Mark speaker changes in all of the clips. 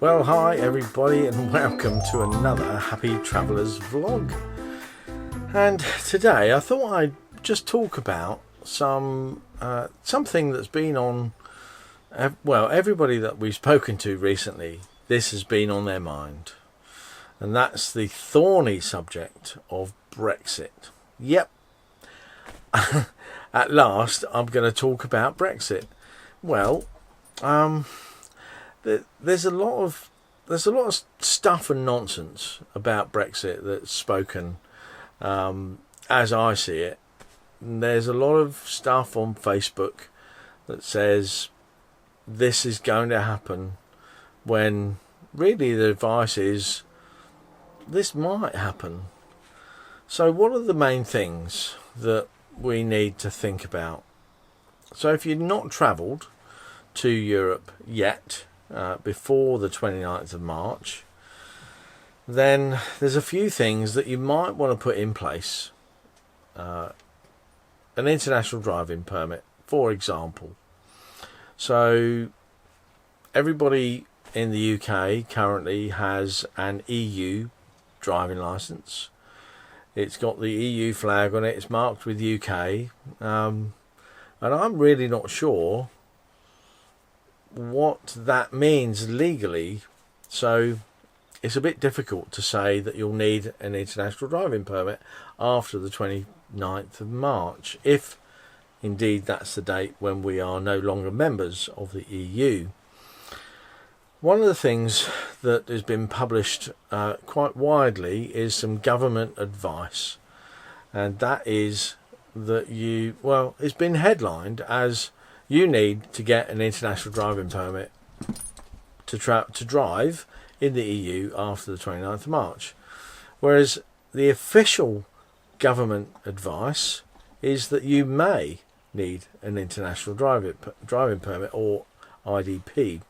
Speaker 1: Well, hi everybody, and welcome to another Happy Travellers vlog. And today I thought I'd just talk about something that's been on, well, everybody that we've spoken to recently, this has been on their mind. And that's the thorny subject of Brexit. Yep. At last, I'm going to talk about Brexit. Well, there's a lot of stuff and nonsense about Brexit that's spoken, as I see it. And there's a lot of stuff on Facebook that says this is going to happen, when really the advice is this might happen. So what are the main things that we need to think about? So if you've not travelled to Europe yet, before the 29th of March, then there's a few things that you might want to put in place. An international driving permit, for example. So everybody in the UK currently has an EU driving licence. It's got the EU flag on it, it's marked with UK, and I'm really not sure what that means legally, so it's a bit difficult to say that you'll need an international driving permit after the 29th of March, if indeed that's the date when we are no longer members of the EU. One of the things that has been published quite widely is some government advice, and that is that it's been headlined as you need to get an international driving permit to drive in the EU after the 29th of March. Whereas the official government advice is that you may need an international driving permit, or IDP.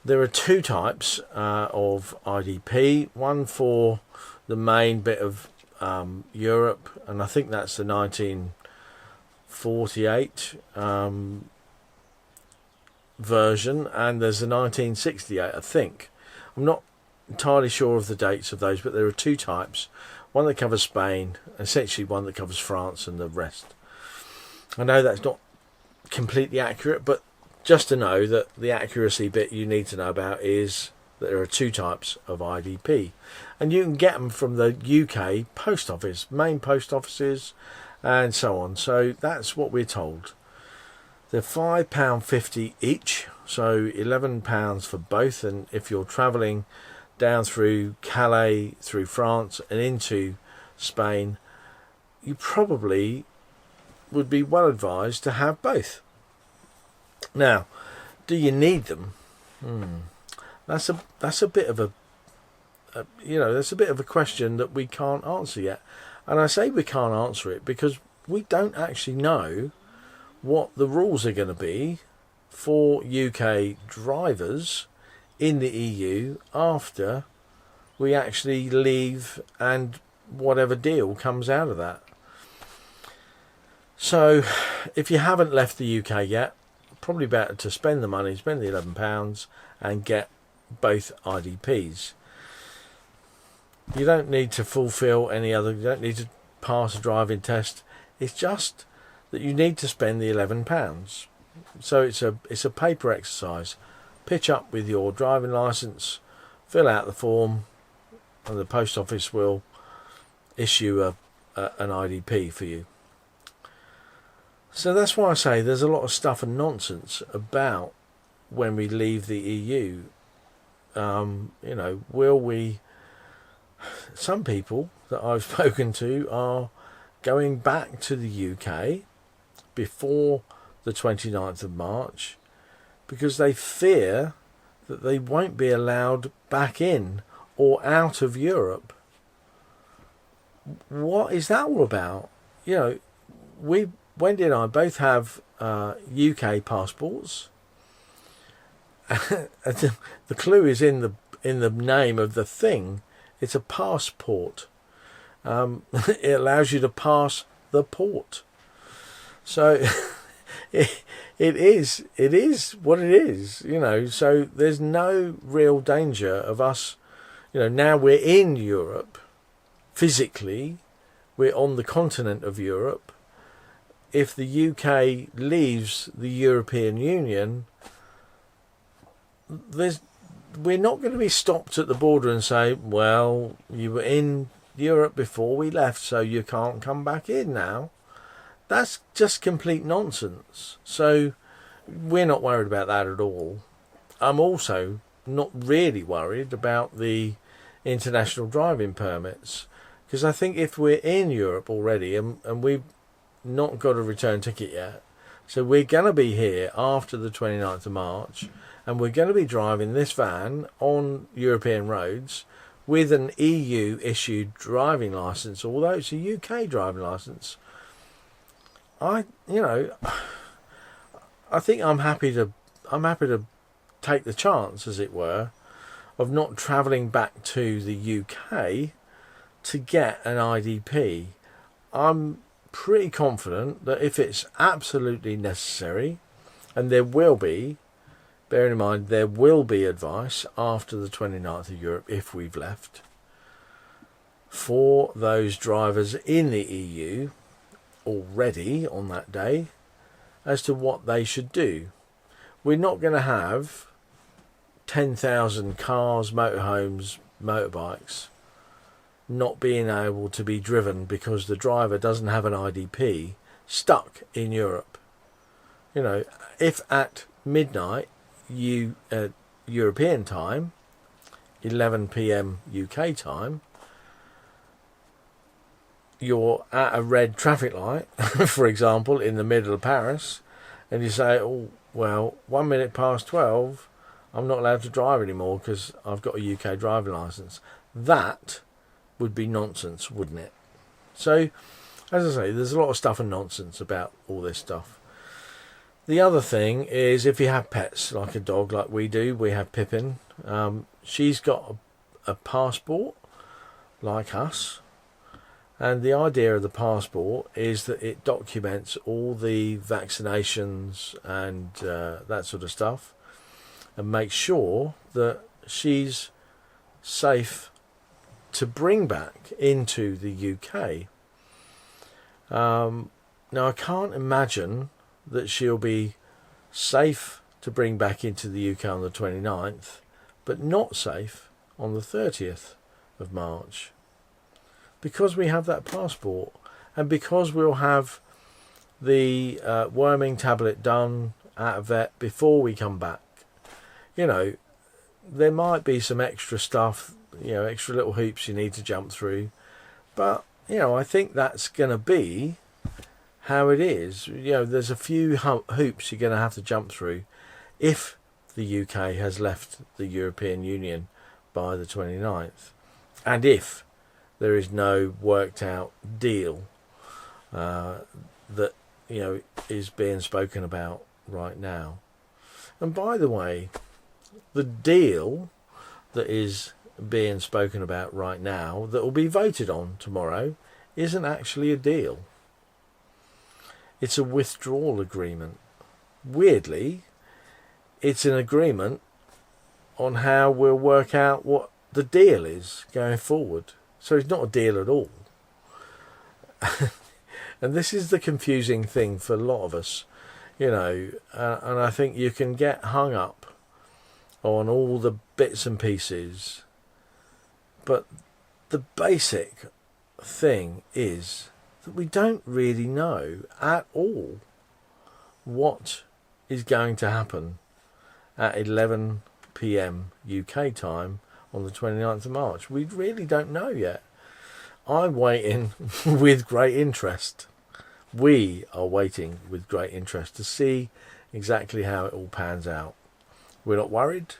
Speaker 1: There are two types of IDP, one for the main bit of Europe, and I think that's the 1948 version, and there's the 1968, I think. I'm not entirely sure of the dates of those, but there are two types, one that covers Spain, essentially one that covers France and the rest. I know that's not completely accurate, but just to know that the accuracy bit you need to know about is that there are two types of IDP, and you can get them from the UK post office, main post offices, and so on. So that's what we're told. They're £5.50 each, so £11 for both. And if you're travelling down through Calais, through France and into Spain, you probably would be well advised to have both. Now, do you need them? That's a bit of that's a bit of a question that we can't answer yet. And I say we can't answer it because we don't actually know what the rules are going to be for UK drivers in the EU after we actually leave, and whatever deal comes out of that. So if you haven't left the UK yet, probably better to spend the money, spend the £11 and get both IDPs. You don't need to fulfill you don't need to pass a driving test. It's just that you need to spend the £11. So it's a paper exercise. Pitch up with your driving licence, fill out the form, and the post office will issue an IDP for you. So that's why I say there's a lot of stuff and nonsense about when we leave the EU. Will we? Some people that I've spoken to are going back to the UK before the 29th of March because they fear that they won't be allowed back in or out of Europe. What is that all about? Wendy and I both have UK passports. The clue is in the name of the thing. It's a passport. It allows you to pass the port. So It is what it is, so there's no real danger of us, now we're in Europe, physically, we're on the continent of Europe. If the UK leaves the European Union, we're not going to be stopped at the border and say, well, you were in Europe before we left, so you can't come back in now. That's just complete nonsense. So we're not worried about that at all. I'm also not really worried about the international driving permits, because I think if we're in Europe already and we've not got a return ticket yet, so we're going to be here after the 29th of March, and we're going to be driving this van on European roads with an EU issued driving licence, although it's a UK driving licence. I think I'm happy to take the chance, as it were, of not travelling back to the UK to get an IDP. I'm pretty confident that if it's absolutely necessary, and there will be, bearing in mind there will be advice after the 29th of Europe if we've left, for those drivers in the EU already on that day as to what they should do. We're not going to have 10,000 cars, motorhomes, motorbikes not being able to be driven because the driver doesn't have an IDP stuck in Europe. If at midnight European time, 11 p.m. UK time, you're at a red traffic light, for example, in the middle of Paris, and you say, oh, well, 1 minute past 12, I'm not allowed to drive anymore because I've got a UK driving licence. That would be nonsense, wouldn't it? So, as I say, there's a lot of stuff and nonsense about all this stuff. The other thing is, if you have pets, like a dog, like we do, we have Pippin. She's got a passport, like us. And the idea of the passport is that it documents all the vaccinations and that sort of stuff, and makes sure that she's safe to bring back into the UK. Now, I can't imagine that she'll be safe to bring back into the UK on the 29th, but not safe on the 30th of March. Because we have that passport, and because we'll have the worming tablet done at a vet before we come back, there might be some extra stuff, extra little hoops you need to jump through, but I think that's going to be how it is. There's a few hoops you're going to have to jump through if the UK has left the European Union by the 29th, and if there is no worked out deal that is being spoken about right now. And by the way, the deal that is being spoken about right now, that will be voted on tomorrow, isn't actually a deal. It's a withdrawal agreement. Weirdly, it's an agreement on how we'll work out what the deal is going forward. So it's not a deal at all. And this is the confusing thing for a lot of us, and I think you can get hung up on all the bits and pieces, but the basic thing is that we don't really know at all what is going to happen at 11 p.m. UK time on the 29th of March. We really don't know yet. I'm waiting with great interest. We are waiting with great interest to see exactly how it all pans out. We're not worried.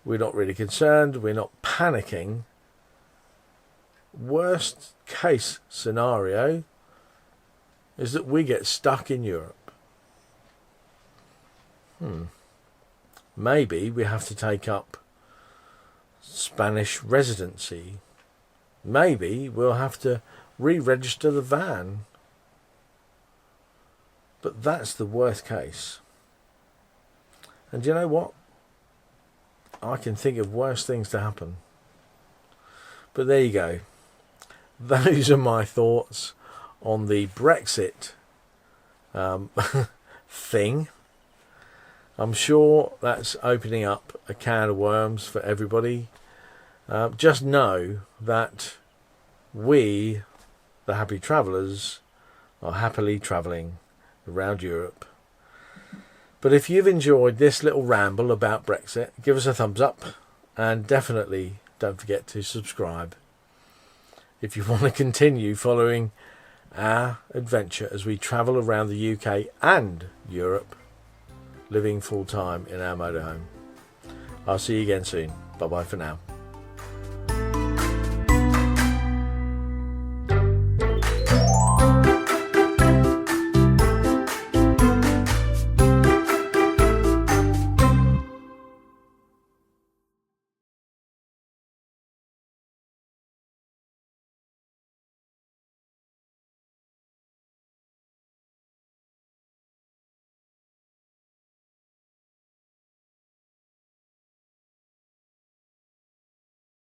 Speaker 1: We're not really concerned. We're not panicking. Worst case scenario is that we get stuck in Europe. Maybe we have to take up Spanish residency. Maybe we'll have to re-register the van. But that's the worst case. And you know what? I can think of worse things to happen. But there you go. Those are my thoughts on the Brexit thing. I'm sure that's opening up a can of worms for everybody. Just know that we, the happy travellers, are happily travelling around Europe. But if you've enjoyed this little ramble about Brexit, give us a thumbs up, and definitely don't forget to subscribe if you want to continue following our adventure as we travel around the UK and Europe, living full time in our motorhome. I'll see you again soon. Bye bye for now.